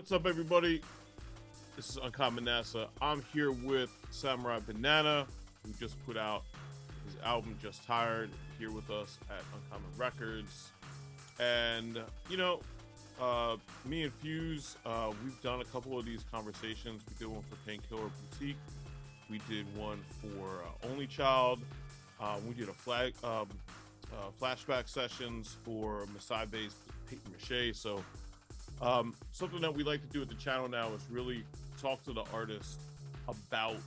What's up, everybody? This is Uncommon NASA. I'm here with Samurai Banana, who just put out his album Just Tired, here with us at Uncommon Records. And, me and Fuse, we've done a couple of these conversations. We did one for Painkiller Boutique, we did one for Only Child, we did flashback sessions for Masai based paper mache. So, something that we like to do at the channel now is really talk to the artist about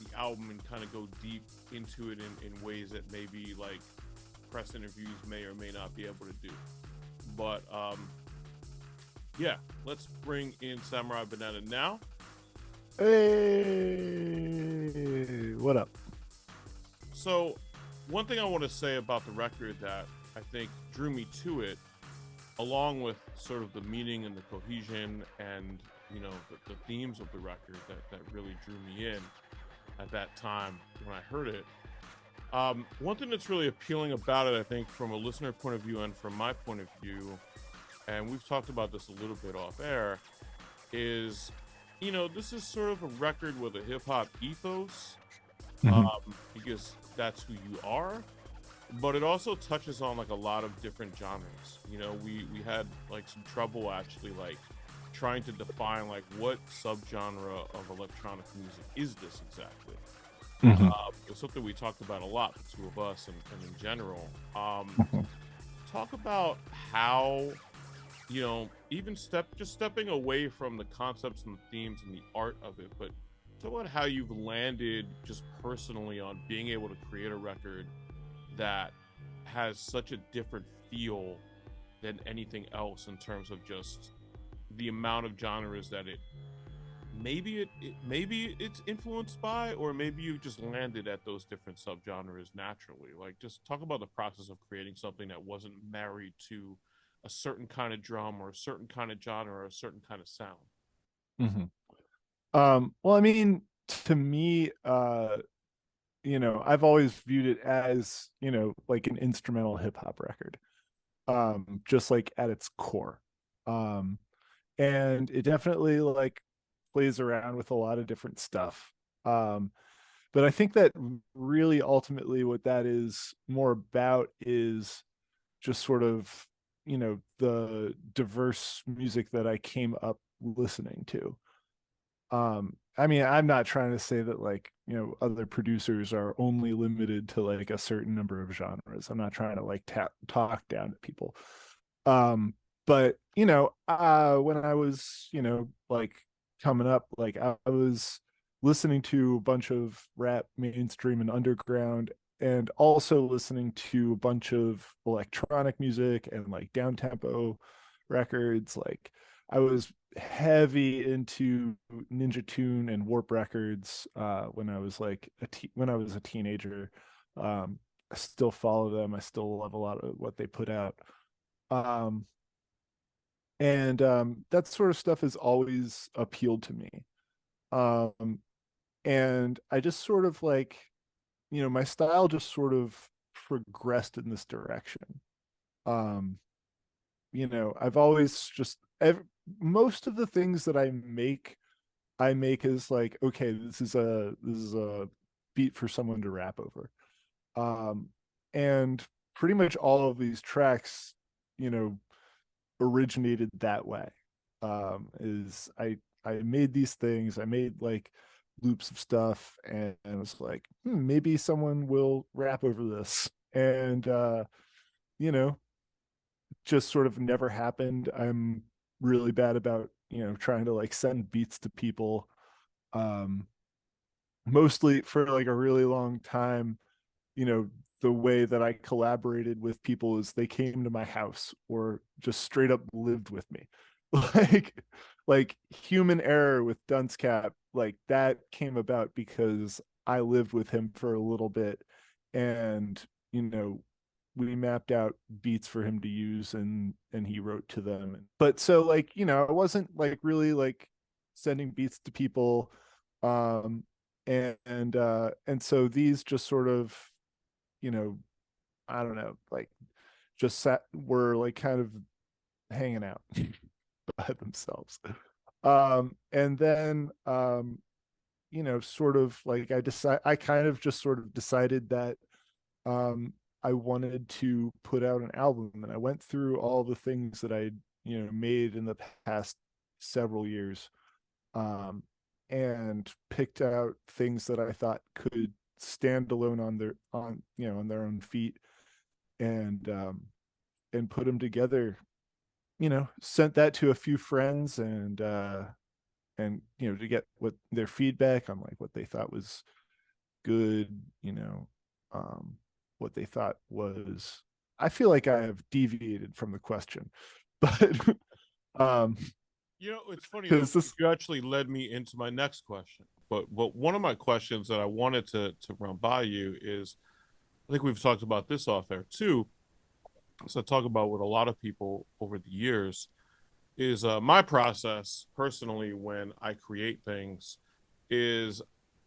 the album and kind of go deep into it in ways that maybe like press interviews may or may not be able to do. But yeah, let's bring in Samurai Banana now. Hey, what up? So, one thing I want to say about the record that I think drew me to it, along with sort of the meaning and the cohesion and the themes of the record that really drew me in at that time when I heard it. One thing that's really appealing about it, I think, from a listener point of view and from my point of view, and we've talked about this a little bit off air, is this is sort of a record with a hip hop ethos, because that's who you are, but it also touches on like a lot of different genres. We had like some trouble actually like trying to define like what subgenre of electronic music is this exactly. Mhm, It's something we talked about a lot, the two of us, and in general. mhm. Talk about how even stepping away from the concepts and the themes and the art of it, but talk about how you've landed just personally on being able to create a record that has such a different feel than anything else in terms of just the amount of genres that maybe it's influenced by, or maybe you just landed at those different subgenres naturally. Like, just talk about the process of creating something that wasn't married to a certain kind of drum or a certain kind of genre or a certain kind of sound. Mhm. Well, I mean, to me, I've always viewed it as, like an instrumental hip hop record, just like at its core. Um, and it definitely like plays around with a lot of different stuff. Um, but I think that really ultimately what that is more about is just sort of, the diverse music that I came up listening to. I mean, I'm not trying to say that like, other producers are only limited to like a certain number of genres. I'm not trying to like talk down to people. But when I was, like coming up, like I was listening to a bunch of rap, mainstream and underground, and also listening to a bunch of electronic music and like down tempo records. Like I was heavy into Ninja Tune and Warp Records when I was like when I was a teenager. I still follow them. I still love a lot of what they put out. Um, and that sort of stuff has always appealed to me. Um, and I just sort of like, my style just sort of progressed in this direction. Um, I've always just most of the things that I make as like, okay, this is a beat for someone to rap over. Um, and pretty much all of these tracks, you know, originated that way. Is I made these things, I made like loops of stuff, and I was like, maybe someone will rap over this. And you know, just sort of never happened. I'm really bad about, trying to like send beats to people. Um, Mostly for like a really long time, you know, the way that I collaborated with people is they came to my house or just straight up lived with me. Like like human error with Dunce Cap, like that came about because I lived with him for a little bit, and we mapped out beats for him to use, and he wrote to them. But so like, I wasn't like really like sending beats to people. Um and so these just sort of, you know, I don't know, like just sat were like kind of hanging out by themselves. And then sort of like I kind of just sort of decided that I wanted to put out an album, and I went through all the things that I made in the past several years, um, and picked out things that I thought could stand alone on their own feet, and put them together. Sent that to a few friends, and to get what their feedback on like what they thought was good, um, what they thought was. I feel like I have deviated from the question, but um, It's funny though, because because this, you actually led me into my next question. But one of my questions that I wanted to run by you is, I think we've talked about this off air too. So I talk about with a lot of people over the years is my process personally when I create things is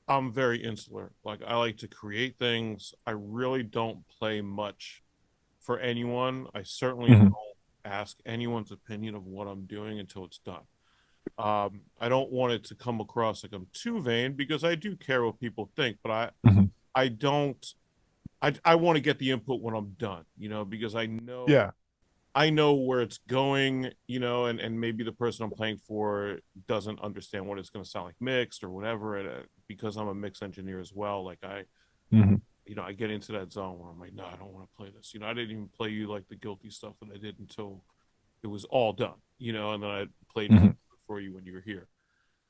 I'm very insular. Like I like to create things. I really don't play much for anyone. I certainly Mhm, don't ask anyone's opinion of what I'm doing until it's done. I don't want it to come across like I'm too vain because I do care what people think, but mhm. I don't I want to get the input when I'm done, because Yeah. I know where it's going, and maybe the person I'm playing for doesn't understand what it's going to sound like mixed or whatever. And because I'm a mix engineer as well, like Mhm, I get into that zone where I'm like, no, I don't want to play this. I didn't even play you like the guilty stuff that I did until it was all done, and then I played mhm. for you when you were here.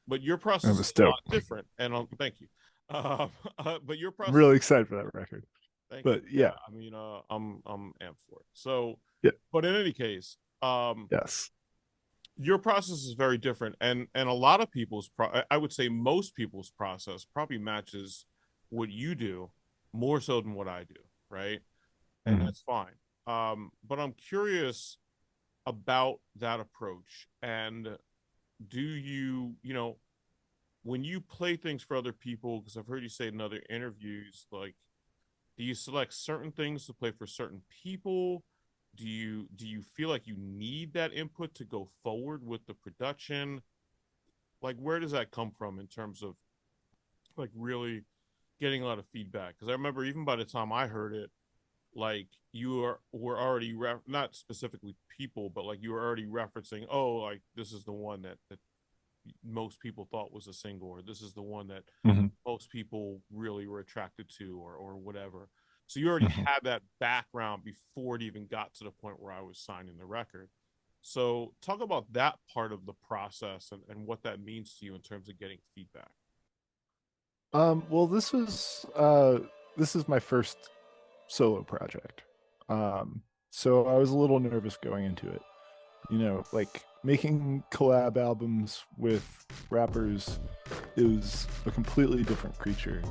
But your process That is was a dope. lot different, and thank you. But your I'm process, really excited for that record. thank you. But Yeah, yeah, I mean, I'm amped for it. So, yeah, but in any case, yes. your process is very different, and a lot of people's I would say most people's process probably matches what you do more so than what I do, right? And Mhm. that's fine. But I'm curious about that approach. And do when you play things for other people, because I've heard you say in other interviews, like, do you select certain things to play for certain people? Do you feel like you need that input to go forward with the production? Like, where does that come from in terms of like really getting a lot of feedback? Because I remember even by the time I heard it, like were already not specifically people, but like you were already referencing, oh, like this is the one that most people thought was a single, or this is the one that Mhm, most people really were attracted to, or whatever. So you already mhm. had that background before it even got to the point where I was signing the record. So talk about that part of the process and what that means to you in terms of getting feedback. Well, this is my first solo project. Um, so I was a little nervous going into it. Like making collab albums with rappers is a completely different creature,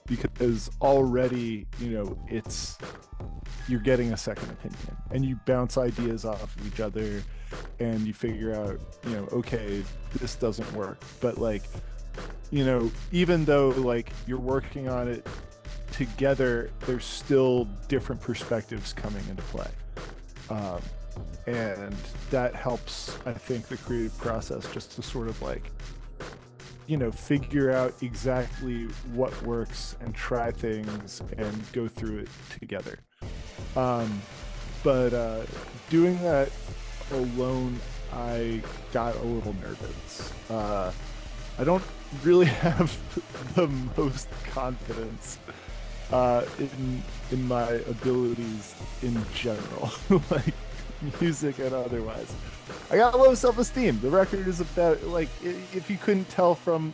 because already, it's you're getting a second opinion and you bounce ideas off of each other and you figure out, okay, this doesn't work. But like, even though like you're working on it together, there's still different perspectives coming into play. Um, and that helps, I think, the creative process just to sort of like, figure out exactly what works and try things and go through it together. Um, but doing that alone, I got a little nervous. I don't really have the most confidence in my abilities in general, like music and otherwise. I got low self-esteem. The record is about like if you couldn't tell from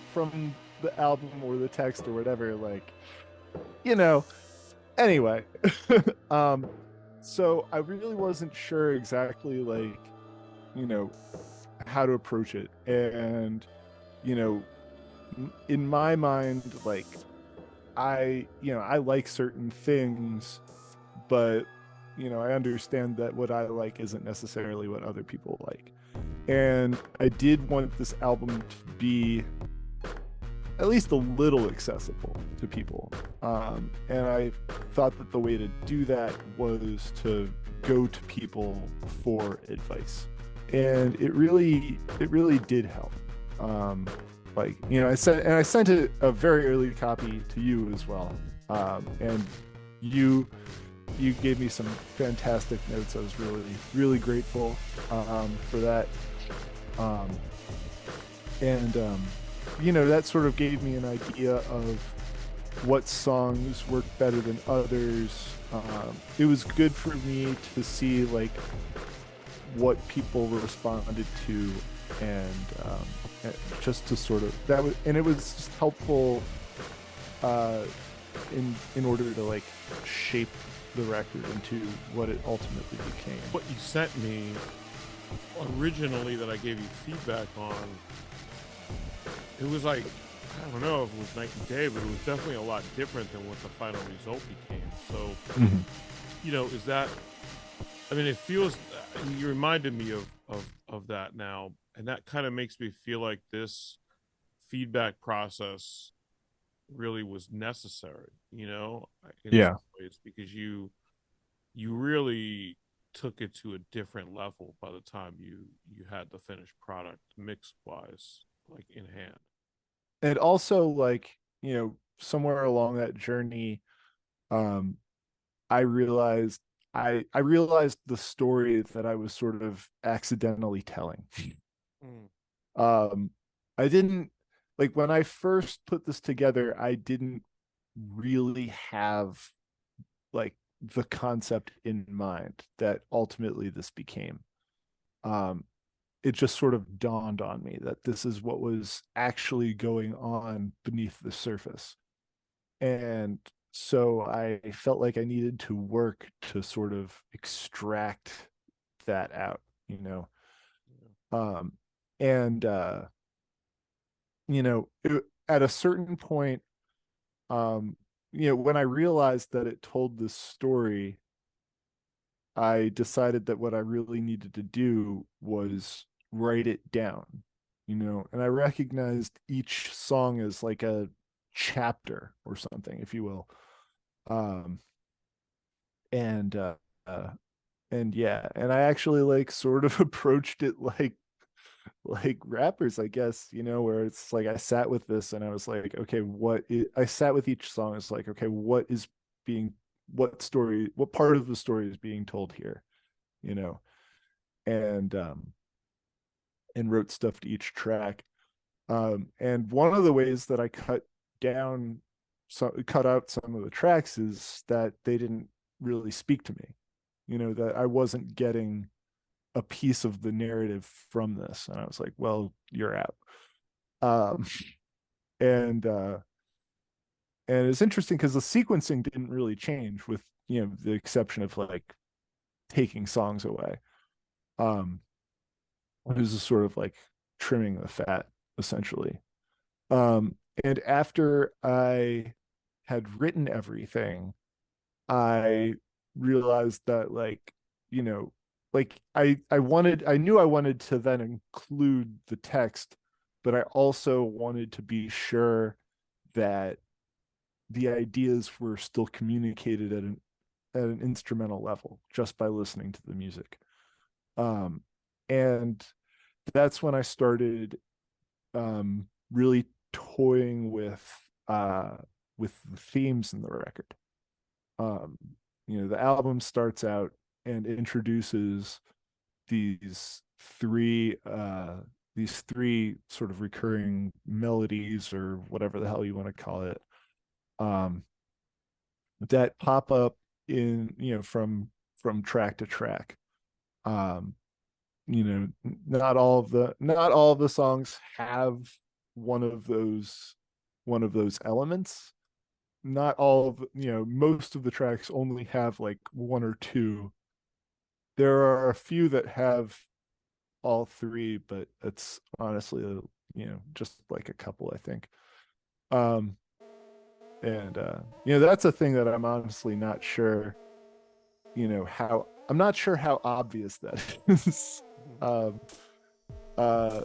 the album or the text or whatever, like you know. Anyway, um, so I really wasn't sure exactly like you know how to approach it, and you know, in my mind, like I like certain things, but I understand that what I like isn't necessarily what other people like. And I did want this album to be at least a little accessible to people. And I thought that the way to do that was to go to people for advice. and it really did help. Um, like, I sent a very early copy to you as well, and you you gave me some fantastic notes. I was really grateful for that. Um, and that sort of gave me an idea of what songs work better than others. It was good for me to see like what people responded to, and just to sort of that was, and it was just helpful uh, in order to like shape the record into what it ultimately became. What you sent me originally that I gave you feedback on, it was like, I don't know if it was night and day, but it was definitely a lot different than what the final result became. So, Mhm. is that, I mean, it feels, you reminded me of that now, and that kind of makes me feel like this feedback process really was necessary, in Yeah. some ways, because you really took it to a different level by the time you had the finished product mix wise, like in hand. And also like, somewhere along that journey, um, I realized I realized the story that I was sort of accidentally telling. Mm. Um, I didn't like when I first put this together, I didn't really have like the concept in mind that ultimately this became. Um, it just sort of dawned on me that this is what was actually going on beneath the surface. And so I felt like I needed to work to sort of extract that out, you know. Yeah. Um, and at a certain point, when I realized that it told this story, I decided that what I really needed to do was write it down, and I recognized each song as like a chapter or something, if you will. Um, and uh and yeah, and I actually like sort of approached it like rappers, I guess, where it's like I sat with this and I was like, okay, I sat with each song. It's like, okay, being, what part of the story is being told here, you know, and wrote stuff to each track. And one of the ways that I down, cut out some of the tracks is that they didn't really speak to me, that I wasn't getting a piece of the narrative from this. And I was like, well, you're out. Um, and it's interesting because the sequencing didn't really change, with the exception of like taking songs away. Um, it was just sort of like trimming the fat, essentially. Um, and after I had written everything, I realized that you know, I knew I wanted to then include the text, but I also wanted to be sure that the ideas were still communicated at an instrumental level just by listening to the music. Um, and that's when I started really toying with the themes in the record. Um, the album starts out and introduces these three sort of recurring melodies, or whatever the hell you want to call it, um, that pop up in from track to track. Um, not all of the songs have one of those elements. Not all of most of the tracks only have like one or two. There are a few that have all three, but it's honestly just like a couple, I think. um and that's a thing that I'm honestly not sure, how I'm not sure how obvious that is. um uh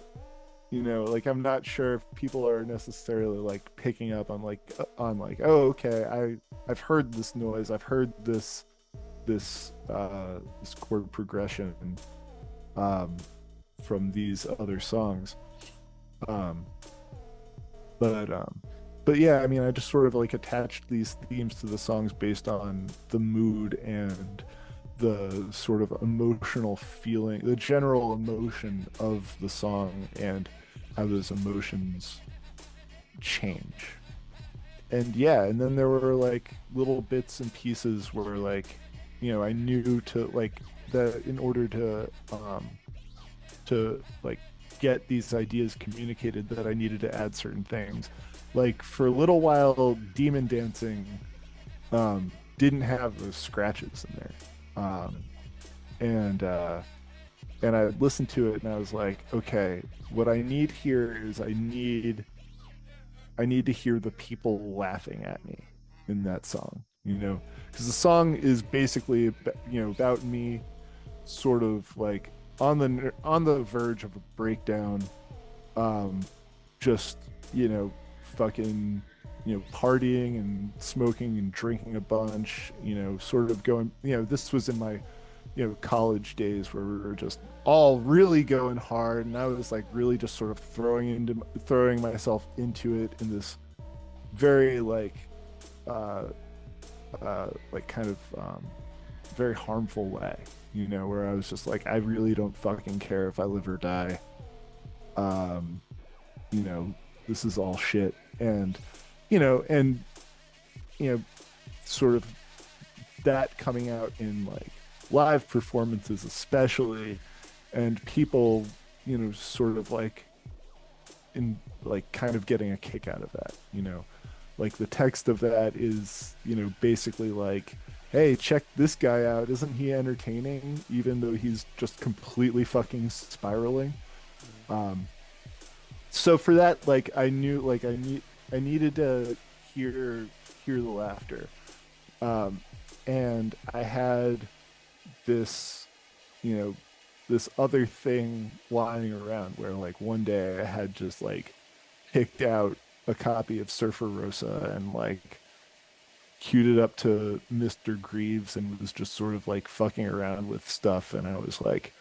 like I'm not sure if people are necessarily like picking up on like, oh, okay, I've heard this noise, I've heard this chord progression. um from these other songs. Um, but but yeah, I mean, I just sort of like attached these themes to the songs based on the mood and the sort of emotional feeling, the general emotion of the song, and how those emotions change. And yeah, and then there were like little bits and pieces where like, I knew to like that in order to like get these ideas communicated that I needed to add certain things. Like for a little while, Demon Dancing didn't have those scratches in there. And I listened to it and I was like, okay, what I need here is I need to hear the people laughing at me in that song, because the song is basically about me sort of like on the verge of a breakdown, um just fucking partying and smoking and drinking a bunch, sort of going, this was in my college days where we were just all really going hard, and I was like really just sort of throwing myself into it in this very uh like kind of very harmful way, where I was just like, I really don't fucking care if I live or die. um you know this is all shit. And you know and you know sort of that coming out in like live performances especially, and people sort of like in like kind of getting a kick out of that. Like the text of that is basically like, hey, check this guy out, isn't he entertaining even though he's just completely fucking spiraling. um so for that, like I knew like I needed to hear the laughter. um and I had this you know this other thing lying around where like one day I had just like picked out a copy of Surfer Rosa and like queued it up to Mr. Greaves and was just sort of like fucking around with stuff, and I was like,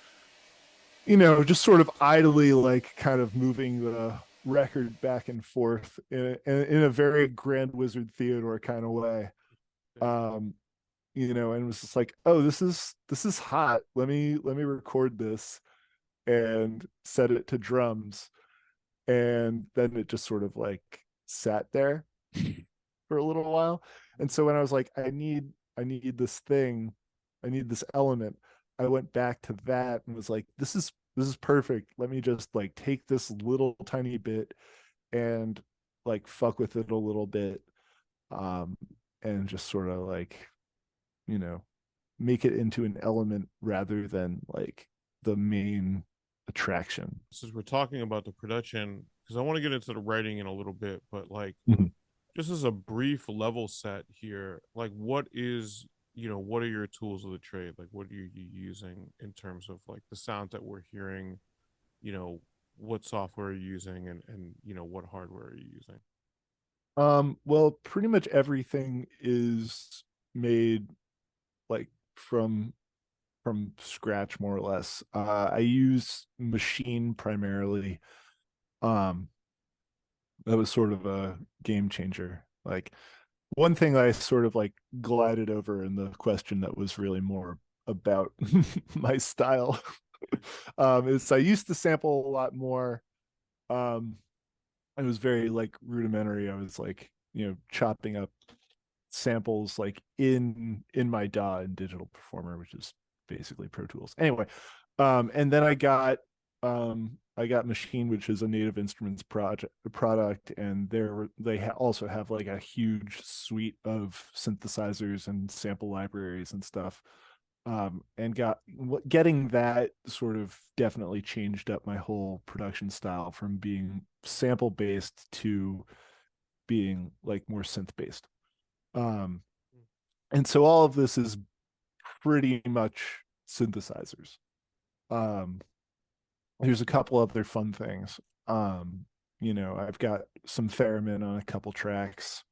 just sort of idly like kind of moving the record back and forth in a very Grand Wizard Theodore kind of way. um and it was just like, oh, this is hot, let me record this and set it to drums. And then it just sort of like sat there for a little while. And so when I was like, I need this thing, I need this element, I went back to that and was like, this is perfect, let me just like take this little tiny bit and like fuck with it a little bit, um and just sort of like you know make it into an element rather than like the main attraction. Since we're talking about the production, because I want to get into the writing in a little bit, but like Mhm. just as a brief level set here, like what are your tools of the trade? Like what are you using in terms of like the sound that we're hearing? You know, what software are you using, and what hardware are you using? Well, pretty much everything is made like from scratch, more or less. I use Machine primarily. Um, that was sort of a game changer. Like one thing I sort of like glided over in the question that was really more about my style, is I used to sample a lot more. Um, it was very like rudimentary. I was like, chopping up samples like in my DAW in Digital Performer, which is basically Pro Tools. Anyway, and then I got Machine, which is a Native Instruments product, and also have like a huge suite of synthesizers and sample libraries and stuff. And getting that sort of definitely changed up my whole production style from being sample based to being like more synth based. Um, and so all of this is pretty much synthesizers. Um, there's a couple other fun things. I've got some theremin on a couple tracks.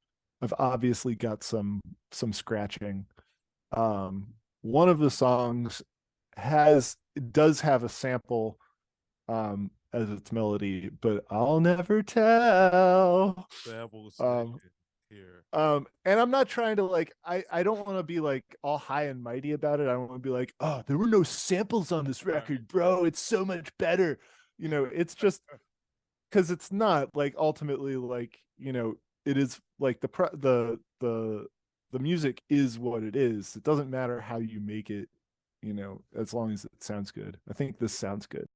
I've obviously got some scratching. One of the songs does have a sample as its melody, but I'll never tell. Samples Um, here. and I'm not trying to like I don't want to be like all high and mighty about it. I want to be like, oh, there were no samples on this Right. record, bro. It's so much better. It's just because it's not like ultimately like, it is like the music is what it is. It doesn't matter how you make it, as long as it sounds good. I think this sounds good.